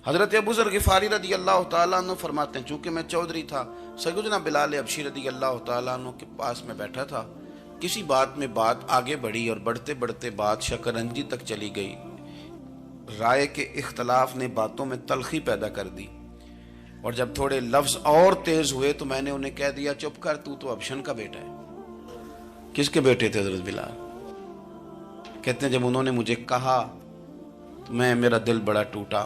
حضرت ابو ذر غفاری رضی اللہ تعالیٰ عنہ فرماتے ہیں چونکہ میں چودھری تھا، سیدنا بلال حبشی رضی اللہ تعالیٰ عنہ کے پاس میں بیٹھا تھا، کسی بات میں بات آگے بڑھی اور بڑھتے بڑھتے بات شکنجی تک چلی گئی، رائے کے اختلاف نے باتوں میں تلخی پیدا کر دی، اور جب تھوڑے لفظ اور تیز ہوئے تو میں نے انہیں کہہ دیا چپ کر، تو ابشن کا بیٹا ہے۔ کس کے بیٹے تھے حضرت بلال؟ کہتے ہیں جب انہوں نے مجھے کہا تو میرا دل بڑا ٹوٹا،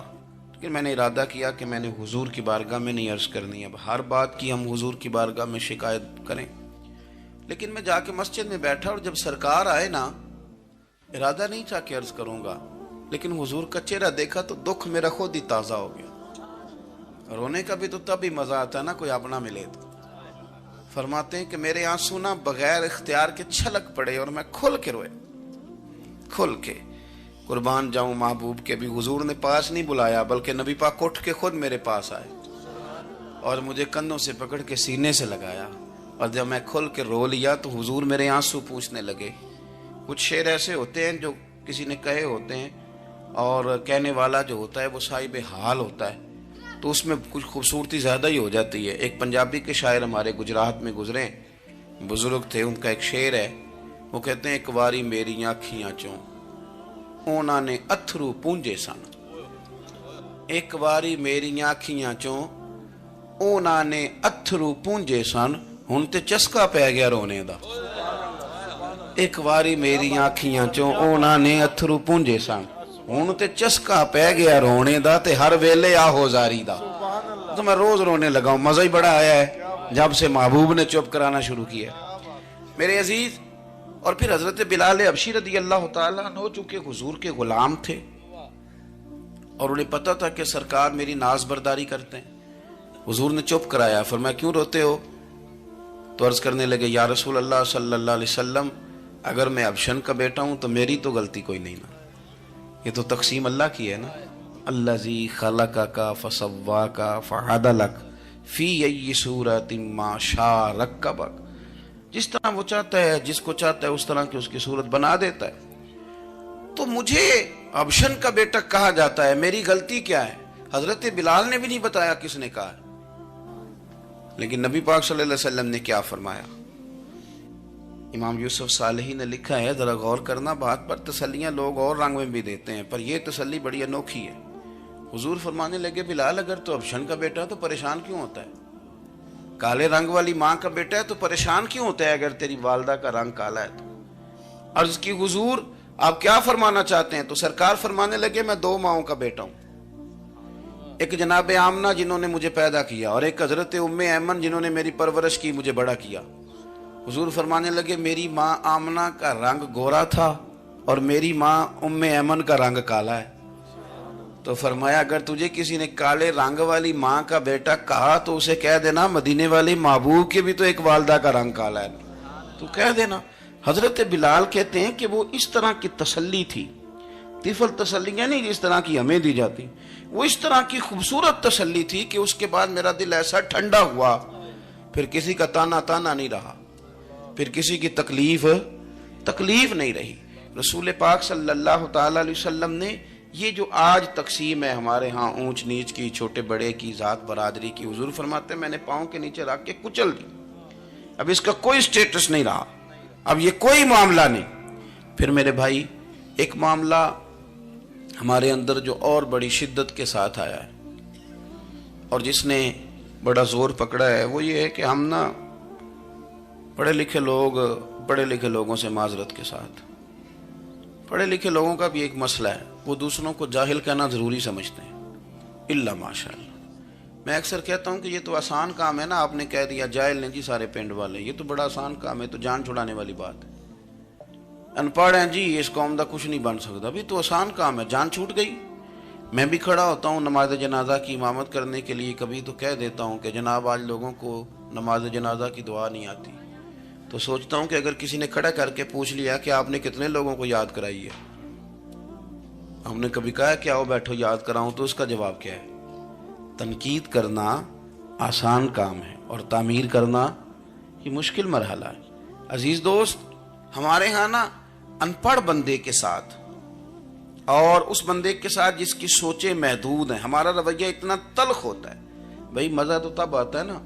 لیکن میں نے ارادہ کیا کہ میں نے حضور کی بارگاہ میں نہیں عرض کرنی، اب ہر بات کی ہم حضور کی بارگاہ میں شکایت کریں۔ لیکن میں جا کے مسجد میں بیٹھا اور جب سرکار آئے نا، ارادہ نہیں تھا کہ عرض کروں گا، لیکن حضور کا چہرہ دیکھا تو دکھ میرا خود ہی تازہ ہو گیا۔ رونے کا بھی تو تب ہی مزہ آتا ہے نا کوئی اپنا ملے تو۔ فرماتے ہیں کہ میرے آنسو نہ بغیر اختیار کے چھلک پڑے اور میں کھل کے روئے، کھل کے۔ قربان جاؤں محبوب کے بھی حضور نے پاس نہیں بلایا، بلکہ نبی پاک اٹھ کے خود میرے پاس آئے اور مجھے کندھوں سے پکڑ کے سینے سے لگایا، اور جب میں کھل کے رو لیا تو حضور میرے آنسو پوچھنے لگے۔ کچھ شعر ایسے ہوتے ہیں جو کسی نے کہے ہوتے ہیں، اور کہنے والا جو ہوتا ہے وہ صاحب حال ہوتا ہے، تو اس میں کچھ خوبصورتی زیادہ ہی ہو جاتی ہے۔ ایک پنجابی کے شاعر ہمارے گجرات میں گزرے، بزرگ تھے، ان کا ایک شعر ہے، وہ کہتے ہیں ایک واری میری آنکھیاں چوں اونا نے اتھرو پونجے سن، ایک واری میری آنکھیاں چوں اونا نے اتھرو پونجے سن، ہن تے چسکا پہ گیا رونے دا۔ ایک واری میری آنکھیاں چوں اونا نے اتھرو پونجے سن، ہن تے چسکا پہ گیا رونے دا، تے ہر ویلے آہو زاری دا۔ تو میں روز رونے لگا ہوں، مزہ ہی بڑا آیا ہے جب سے محبوب نے چپ کرانا شروع کیا۔ میرے عزیز، اور پھر حضرت بلال حبشی رضی اللہ تعالیٰ عنہ چونکہ حضور کے غلام تھے اور انہیں پتہ تھا کہ سرکار میری ناز برداری کرتے ہیں، حضور نے چپ کرایا۔ فرمایا کیوں روتے ہو؟ تو عرض کرنے لگے یا رسول اللہ صلی اللہ علیہ وسلم، اگر میں ابشن کا بیٹا ہوں تو میری تو غلطی کوئی نہیں نا، یہ تو تقسیم اللہ کی ہے نا۔ الذی خلقک فسواک فعدلک فی ای صورت ما شاء رکبک، جس طرح وہ چاہتا ہے، جس کو چاہتا ہے اس طرح کی اس کی صورت بنا دیتا ہے۔ تو مجھے ابشن کا بیٹا کہا جاتا ہے، میری غلطی کیا ہے؟ حضرت بلال نے بھی نہیں بتایا کس نے کہا ہے، لیکن نبی پاک صلی اللہ علیہ وسلم نے کیا فرمایا؟ امام یوسف صالحی نے لکھا ہے، ذرا غور کرنا بات پر، تسلیاں لوگ اور رنگ میں بھی دیتے ہیں، پر یہ تسلی بڑی انوکھی ہے۔ حضور فرمانے لگے بلال اگر تو ابشن کا بیٹا تو پریشان کیوں ہوتا ہے؟ کالے رنگ والی ماں کا بیٹا ہے تو پریشان کیوں ہوتا ہے اگر تیری والدہ کا رنگ کالا ہے تو؟ عرض کی حضور آپ کیا فرمانا چاہتے ہیں؟ تو سرکار فرمانے لگے میں دو ماؤں کا بیٹا ہوں، ایک جناب آمنہ جنہوں نے مجھے پیدا کیا، اور ایک حضرت ام ایمن جنہوں نے میری پرورش کی، مجھے بڑا کیا۔ حضور فرمانے لگے میری ماں آمنہ کا رنگ گورا تھا اور میری ماں ام ایمن کا رنگ کالا ہے۔ تو فرمایا اگر تجھے کسی نے کالے رنگ والی ماں کا بیٹا کہا تو اسے کہہ دینا مدینے والے محبوب کے بھی تو ایک والدہ کا رنگ کالا ہے، تو کہہ دینا۔ حضرت بلال کہتے ہیں کہ وہ اس طرح کی تسلی تھی، طفل تسلیاں نہیں جس طرح کی ہمیں دی جاتی، وہ اس طرح کی خوبصورت تسلی تھی کہ اس کے بعد میرا دل ایسا ٹھنڈا ہوا، پھر کسی کا تانا نہیں رہا، پھر کسی کی تکلیف نہیں رہی۔ رسول پاک صلی اللہ تعالی علیہ وسلم نے یہ جو آج تقسیم ہے ہمارے ہاں اونچ نیچ کی، چھوٹے بڑے کی، ذات برادری کی، حضور فرماتے ہیں میں نے پاؤں کے نیچے رکھ کے کچل دی، اب اس کا کوئی سٹیٹس نہیں رہا، اب یہ کوئی معاملہ نہیں۔ پھر میرے بھائی ایک معاملہ ہمارے اندر جو اور بڑی شدت کے ساتھ آیا ہے اور جس نے بڑا زور پکڑا ہے، وہ یہ ہے کہ ہم نا پڑھے لکھے لوگوں سے معذرت کے ساتھ، پڑھے لکھے لوگوں کا بھی ایک مسئلہ ہے، وہ دوسروں کو جاہل کہنا ضروری سمجھتے ہیں، الا ماشاء اللہ۔ میں اکثر کہتا ہوں کہ یہ تو آسان کام ہے نا، آپ نے کہہ دیا جاہل نہیں جی سارے پنڈ والے، یہ تو بڑا آسان کام ہے، تو جان چھڑانے والی بات ہے۔ ان پڑھ ہیں جی اس قوم دا کچھ نہیں بن سکتا، بھی تو آسان کام ہے، جان چھوٹ گئی۔ میں بھی کھڑا ہوتا ہوں نماز جنازہ کی امامت کرنے کے لیے، کبھی تو کہہ دیتا ہوں کہ جناب آج لوگوں کو نماز جنازہ کی دعا نہیں آتی، تو سوچتا ہوں کہ اگر کسی نے کھڑا کر کے پوچھ لیا کہ آپ نے کتنے لوگوں کو یاد کرائی ہے، ہم نے کبھی کہا کہ آؤ بیٹھو یاد کراؤں، تو اس کا جواب کیا ہے؟ تنقید کرنا آسان کام ہے اور تعمیر کرنا یہ مشکل مرحلہ ہے۔ عزیز دوست، ہمارے ہاں نا ان پڑھ بندے کے ساتھ اور اس بندے کے ساتھ جس کی سوچیں محدود ہیں. ہمارا رویہ اتنا تلخ ہوتا ہے. بھائی مزہ تو تب آتا ہے نا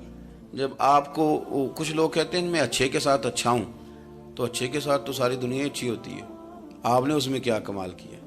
جب آپ کو کچھ لوگ کہتے ہیں میں اچھے کے ساتھ اچھا ہوں, تو اچھے کے ساتھ تو ساری دنیا اچھی ہوتی ہے, آپ نے اس میں کیا کمال کیا.